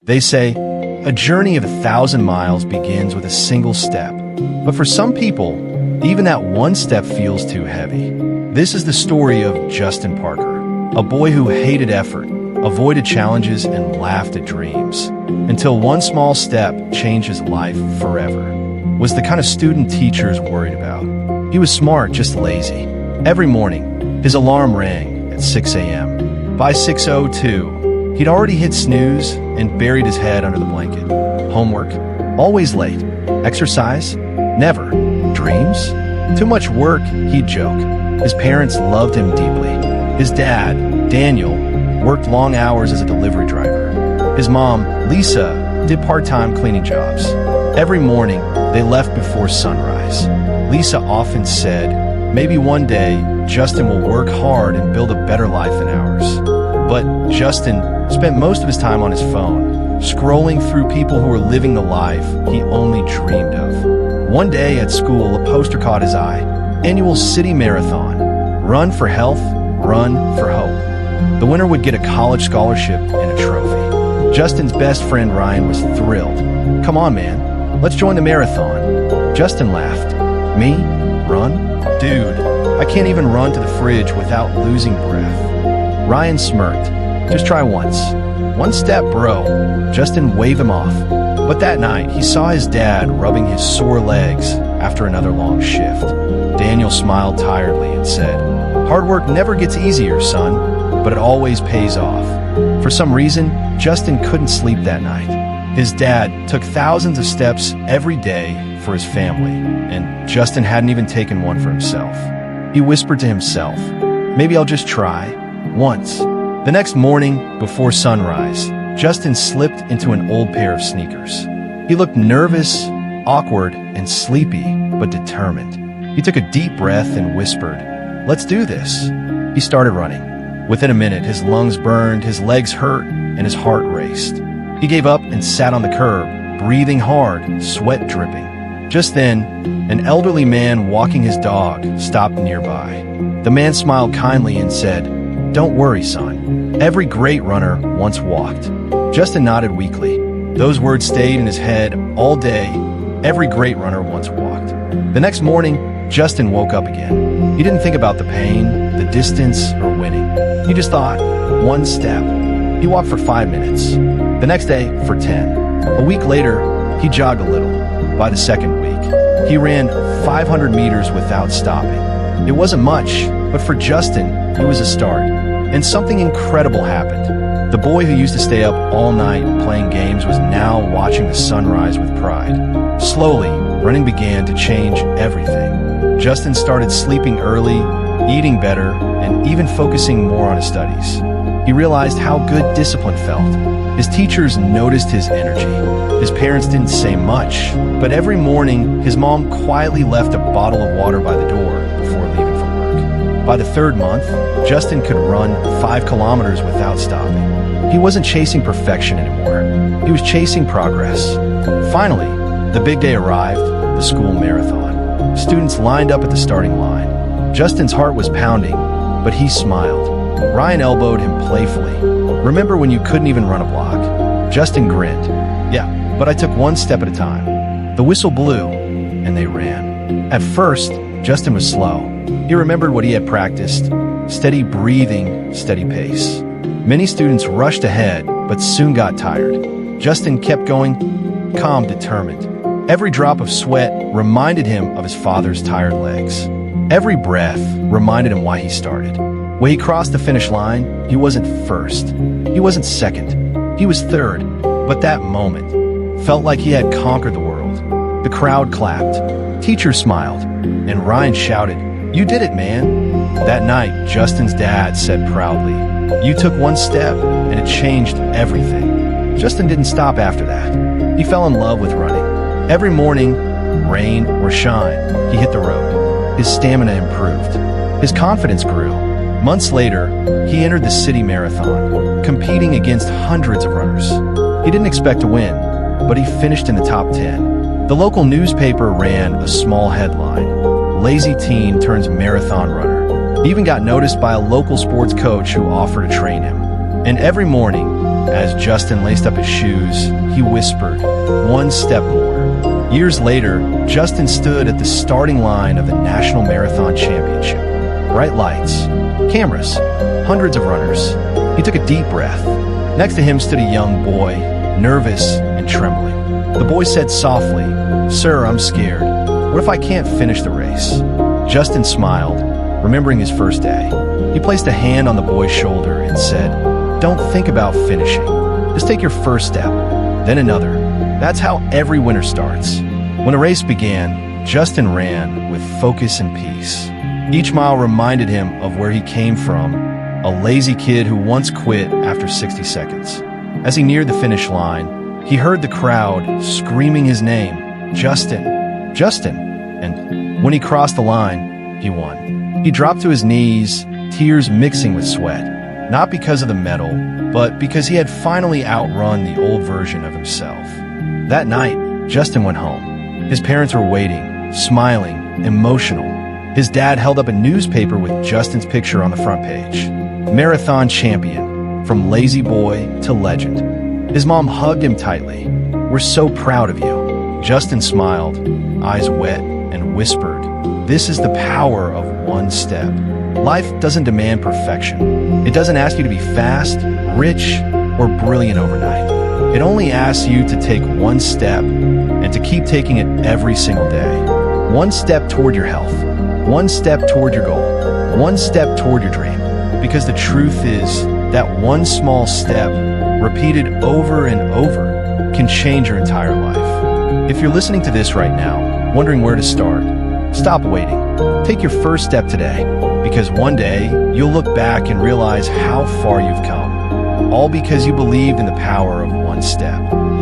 They say, a journey of 1,000 miles begins with a single step. But for some people, even that one step feels too heavy. This is the story of Justin Parker, a boy who hated effort, avoided challenges, and laughed at dreams, until one small step changed his life forever. Was the kind of student teachers worried about. He was smart, just lazy. Every morning, his alarm rang at 6 a.m. By 6:02, he'd already hit snooze and buried his head under the blanket. Homework? Always late. Exercise? Never. Dreams? Too much work, he'd joke. His parents loved him deeply. His dad, Daniel, worked long hours as a delivery driver. His mom, Lisa, did part-time cleaning jobs. Every morning, they left before sunrise. Lisa often said, maybe one day, Justin will work hard and build a better life than ours. But Justin spent most of his time on his phone, scrolling through people who were living the life he only dreamed of. One day at school, a poster caught his eye. Annual city marathon. Run for health, run for hope. The winner would get a college scholarship and a trophy. Justin's best friend Ryan was thrilled. Come on, man, let's join the marathon. Justin laughed. Me? Run? Dude, I can't even run to the fridge without losing breath. Ryan smirked. Just try once. One step, bro. Justin waved him off. But that night, he saw his dad rubbing his sore legs after another long shift. Daniel smiled tiredly and said, hard work never gets easier, son, but it always pays off. For some reason, Justin couldn't sleep that night. His dad took thousands of steps every day for his family, and Justin hadn't even taken one for himself. He whispered to himself, maybe I'll just try once. The next morning, before sunrise, Justin slipped into an old pair of sneakers. He looked nervous, awkward, and sleepy, but determined. He took a deep breath and whispered, let's do this. He started running. Within a minute, his lungs burned, his legs hurt, and his heart raced. He gave up and sat on the curb, breathing hard, sweat dripping. Just then, an elderly man walking his dog stopped nearby. The man smiled kindly and said, don't worry, son. Every great runner once walked. Justin nodded weakly. Those words stayed in his head all day. Every great runner once walked. The next morning, Justin woke up again. He didn't think about the pain, the distance, or winning. He just thought, one step. He walked for 5 minutes. The next day, for 10. A week later, he jogged a little. By the second week, he ran 500 meters without stopping. It wasn't much, but for Justin, it was a start. And something incredible happened. The boy who used to stay up all night playing games was now watching the sunrise with pride. Slowly, running began to change everything. Justin started sleeping early, eating better, and even focusing more on his studies. He realized how good discipline felt. His teachers noticed his energy. His parents didn't say much, but every morning, his mom quietly left a bottle of water by the door before leaving for work. By the third month, Justin could run 5 kilometers without stopping. He wasn't chasing perfection anymore. He was chasing progress. Finally, the big day arrived, the school marathon. Students lined up at the starting line. Justin's heart was pounding, but he smiled. Ryan elbowed him playfully. Remember when you couldn't even run a block? Justin grinned. Yeah, but I took one step at a time. The whistle blew, and they ran. At first, Justin was slow. He remembered what he had practiced. Steady breathing, steady pace. Many students rushed ahead, but soon got tired. Justin kept going, calm, determined. Every drop of sweat reminded him of his father's tired legs. Every breath reminded him why he started. When he crossed the finish line, he wasn't first. He wasn't second. He was third. But that moment felt like he had conquered the world. The crowd clapped. Teachers smiled. And Ryan shouted, you did it, man. That night, Justin's dad said proudly, you took one step, and it changed everything. Justin didn't stop after that. He fell in love with running. Every morning, rain or shine, he hit the road. His stamina improved. His confidence grew. Months later, he entered the city marathon, competing against hundreds of runners. He didn't expect to win, but he finished in the top 10. The local newspaper ran a small headline, "Lazy teen turns marathon runner." He even got noticed by a local sports coach who offered to train him. And every morning, As Justin laced up his shoes, he whispered, "One step more." Years later, Justin stood at the starting line of the National Marathon Championship. Bright lights, cameras, hundreds of runners. He took a deep breath. Next to him stood a young boy, nervous and trembling. The boy said softly, "Sir, I'm scared. What if I can't finish the race?" Justin smiled, remembering his first day. He placed a hand on the boy's shoulder and said, "Don't think about finishing. Just take your first step, then another." That's how every winter starts. When the race began, Justin ran with focus and peace. Each mile reminded him of where he came from, a lazy kid who once quit after 60 seconds. As he neared the finish line, he heard the crowd screaming his name, "Justin, Justin." And when he crossed the line, he won. He dropped to his knees, tears mixing with sweat, not because of the medal, but because he had finally outrun the old version of himself. That night, Justin went home. His parents were waiting, smiling, emotional. His dad held up a newspaper with Justin's picture on the front page. Marathon champion, from lazy boy to legend. His mom hugged him tightly. "We're so proud of you." Justin smiled, eyes wet, and whispered, "This is the power of one step." Life doesn't demand perfection. It doesn't ask you to be fast, rich, or brilliant overnight. It only asks you to take one step and to keep taking it every single day. One step toward your health, one step toward your goal, one step toward your dream. Because the truth is that one small step, repeated over and over, can change your entire life. If you're listening to this right now, wondering where to start, stop waiting. Take your first step today, because one day you'll look back and realize how far you've come, all because you believed in the power of one step.